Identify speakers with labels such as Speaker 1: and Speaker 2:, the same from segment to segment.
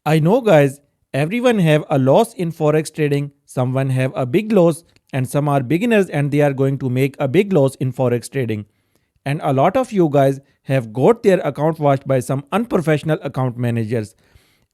Speaker 1: I know guys, everyone have a loss in forex trading, someone have a big loss and some are beginners and they are going to make a big loss in forex trading. And a lot of you guys have got their account washed by some unprofessional account managers.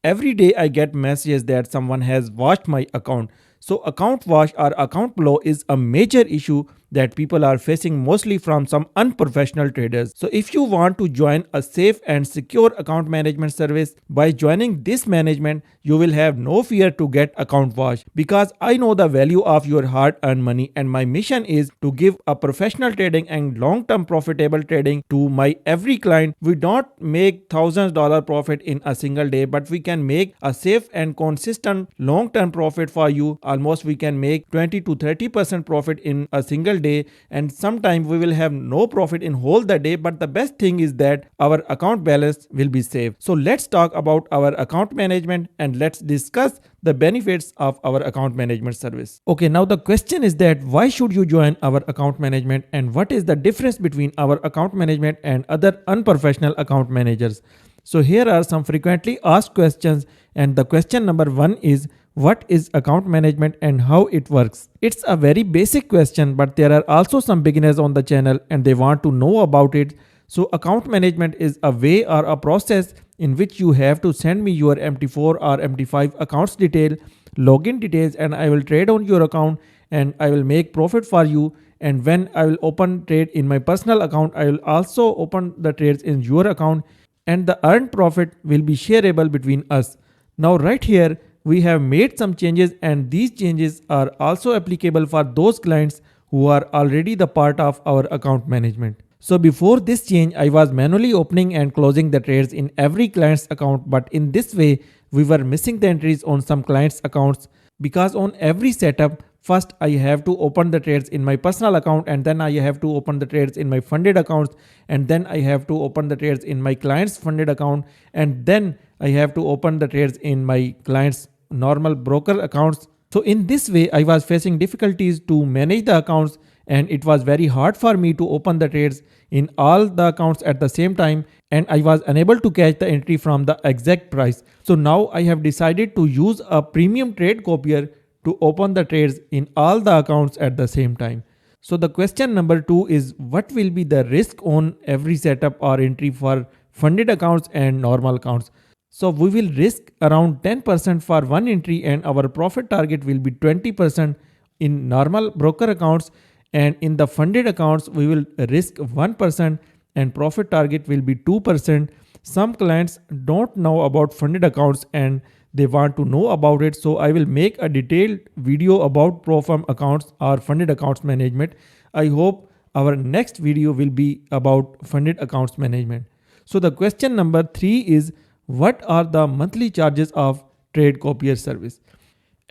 Speaker 1: Every day I get messages that someone has washed my account. So account wash or account blow is a major issue that people are facing mostly from some unprofessional traders. So if you want to join a safe and secure account management service, by joining this management, you will have no fear to get account wash, because I know the value of your hard earned money and my mission is to give a professional trading and long-term profitable trading to my every client. We don't make $thousands profit in a single day, but we can make a safe and consistent long-term profit for you. Almost we can make 20 to 30% profit in a single day, and sometimes we will have no profit in whole the day, but the best thing is that our account balance will be safe. So let's talk about our account management and let's discuss the benefits of our account management service. Okay, now the question is that why should you join our account management and what is the difference between our account management and other unprofessional account managers? So here are some frequently asked questions, and the question number 1 is, what is account management and how it works? It's a very basic question, but there are also some beginners on the channel and they want to know about it. So account management is a way or a process in which you have to send me your MT4 or MT5 accounts detail, login details, and I will trade on your account and I will make profit for you. And when I will open trade in my personal account, I will also open the trades in your account, and the earned profit will be shareable between us. Now right here, we have made some changes, and these changes are also applicable for those clients who are already the part of our account management. So before this change, I was manually opening and closing the trades in every client's account, but in this way, we were missing the entries on some clients' accounts, because on every setup, first I have to open the trades in my personal account, and then I have to open the trades in my funded accounts, and then I have to open the trades in my client's funded account, and then I have to open the trades in my client's normal broker accounts. So in this way, I was facing difficulties to manage the accounts, and it was very hard for me to open the trades in all the accounts at the same time, and I was unable to catch the entry from the exact price. So now I have decided to use a premium trade copier to open the trades in all the accounts at the same time. So the question number 2 is, what will be the risk on every setup or entry for funded accounts and normal accounts? So we will risk around 10% for one entry, and our profit target will be 20% in normal broker accounts, and in the funded accounts we will risk 1% and profit target will be 2%. Some clients don't know about funded accounts and they want to know about it, so I will make a detailed video about pro firm accounts or funded accounts management. I hope our next video will be about funded accounts management. So the question number 3 is, what are the monthly charges of trade copier service?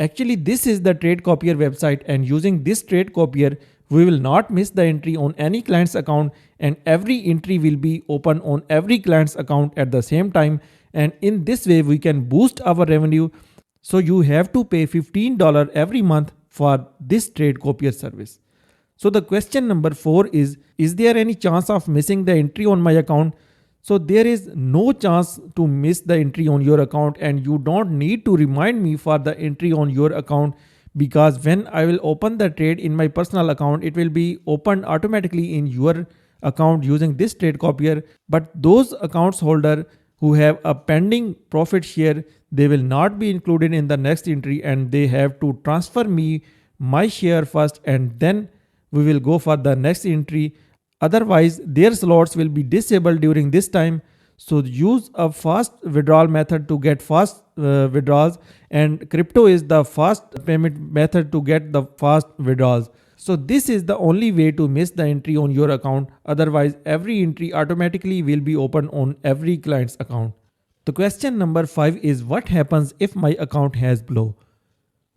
Speaker 1: Actually, this is the trade copier website, and using this trade copier, we will not miss the entry on any client's account, and every entry will be open on every client's account at the same time. And in this way, we can boost our revenue. So you have to pay $15 every month for this trade copier service. So the question number 4 is there any chance of missing the entry on my account? So there is no chance to miss the entry on your account, and you don't need to remind me for the entry on your account, because when I will open the trade in my personal account, it will be opened automatically in your account using this trade copier. But those accounts holder who have a pending profit share, they will not be included in the next entry, and they have to transfer me my share first, and then we will go for the next entry. Otherwise, their slots will be disabled during this time. So use a fast withdrawal method to get fast withdrawals, and crypto is the fast payment method to get the fast withdrawals. So this is the only way to miss the entry on your account. Otherwise, every entry automatically will be open on every client's account. The question number 5 is, what happens if my account has blow?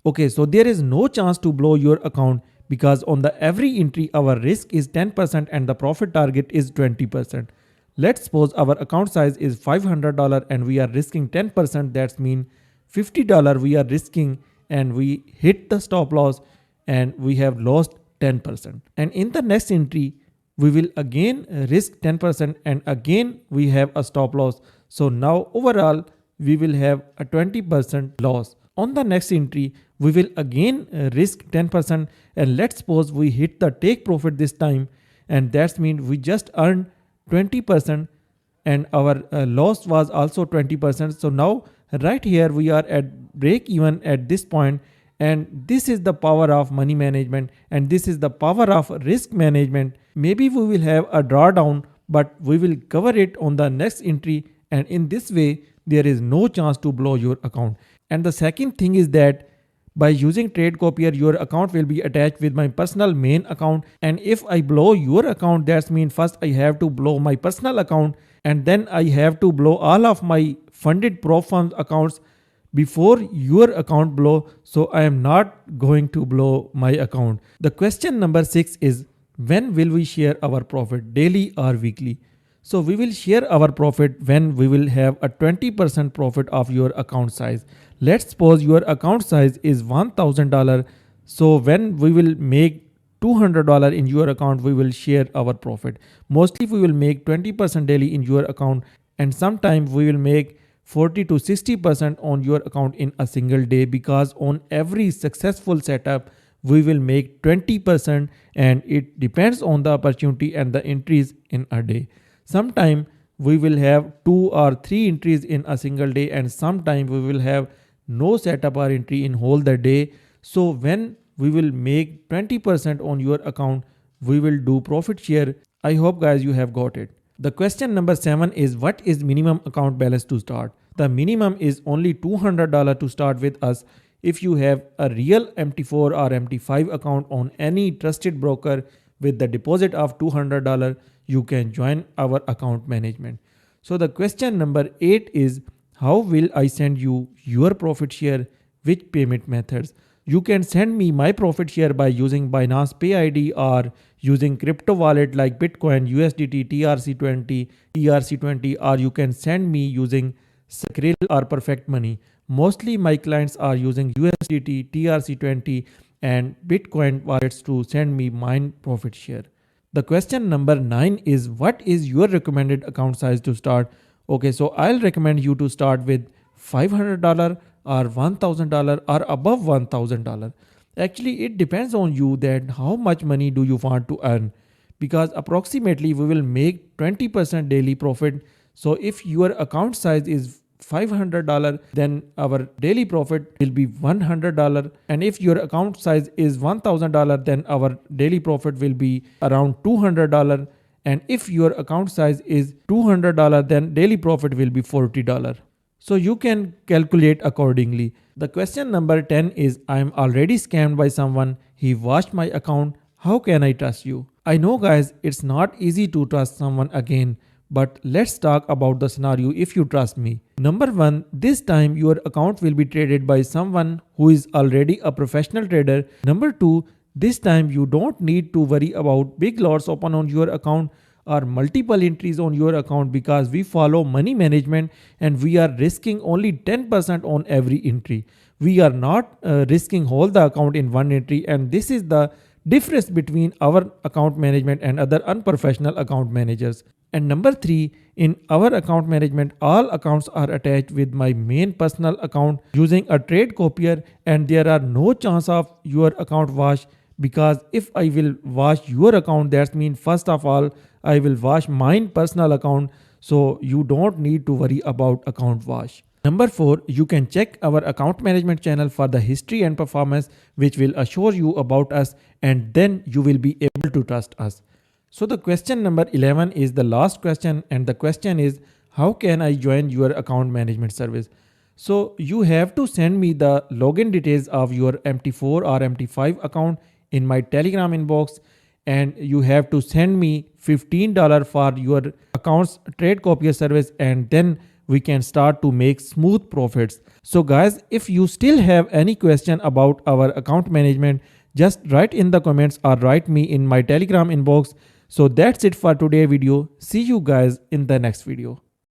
Speaker 1: Okay, so there is no chance to blow your account, because on the every entry our risk is 10% and the profit target is 20%. Let's suppose our account size is $500 and we are risking 10%. That means $50 we are risking, and we hit the stop loss and we have lost 10%. And in the next entry we will again risk 10% and again we have a stop loss. So now overall we will have a 20% loss. On the next entry, we will again risk 10%, and let's suppose we hit the take profit this time, and that means we just earned 20% and our loss was also 20%. So now right here we are at break even at this point, and this is the power of money management, and this is the power of risk management. Maybe we will have a drawdown, but we will cover it on the next entry, and in this way there is no chance to blow your account. And the second thing is that by using trade copier, your account will be attached with my personal main account, and if I blow your account, that means first I have to blow my personal account, and then I have to blow all of my funded prop firms accounts before your account blow. So I am not going to blow my account. The question number 6 is, when will we share our profit, daily or weekly? So we will share our profit when we will have a 20% profit of your account size. Let's suppose your account size is $1,000. So when we will make $200 in your account, we will share our profit. Mostly we will make 20% daily in your account, and sometimes we will make 40 to 60% on your account in a single day, because on every successful setup we will make 20%, and it depends on the opportunity and the entries in a day. Sometimes we will have 2 or 3 entries in a single day, and sometimes we will have no setup or entry in whole the day. So when we will make 20% on your account, we will do profit share. I hope guys you have got it. The question number 7 is, what is minimum account balance to start? The minimum is only $200 to start with us. If you have a real MT4 or MT5 account on any trusted broker with the deposit of $200, you can join our account management. So the question number 8 is, how will I send you your profit share? Which payment methods? You can send me my profit share by using Binance Pay ID or using crypto wallet like Bitcoin, USDT, TRC20, or you can send me using Skrill or Perfect Money. Mostly my clients are using USDT, TRC20 and Bitcoin wallets to send me mine profit share. The question number 9 is, what is your recommended account size to start? Okay, so I'll recommend you to start with $500 or $1,000 or above $1,000. Actually, it depends on you that how much money do you want to earn, because approximately we will make 20% daily profit. So if your account size is $500, then our daily profit will be $100. And if your account size is $1,000, then our daily profit will be around $200. And if your account size is $200, then daily profit will be $40. So you can calculate accordingly. The question number 10 is, I am already scammed by someone. He washed my account. How can I trust you? I know guys, it's not easy to trust someone again, but let's talk about the scenario if you trust me. Number 1, this time your account will be traded by someone who is already a professional trader. Number 2, this time you don't need to worry about big lots open on your account or multiple entries on your account, because we follow money management and we are risking only 10% on every entry. We are not risking whole the account in one entry, and this is the difference between our account management and other unprofessional account managers. And number 3, in our account management, all accounts are attached with my main personal account using a trade copier, and there are no chance of your account wash, because if I will wash your account, that means first of all I will wash mine personal account, so you don't need to worry about account wash. Number 4, you can check our account management channel for the history and performance, which will assure you about us, and then you will be able to trust us. So the question number 11 is the last question, and the question is, how can I join your account management service? So you have to send me the login details of your MT4 or MT5 account in my Telegram inbox, and you have to send me $15 for your account's trade copier service, and then we can start to make smooth profits. So guys, if you still have any question about our account management, just write in the comments or write me in my Telegram inbox. So that's it for today's video. See you guys in the next video.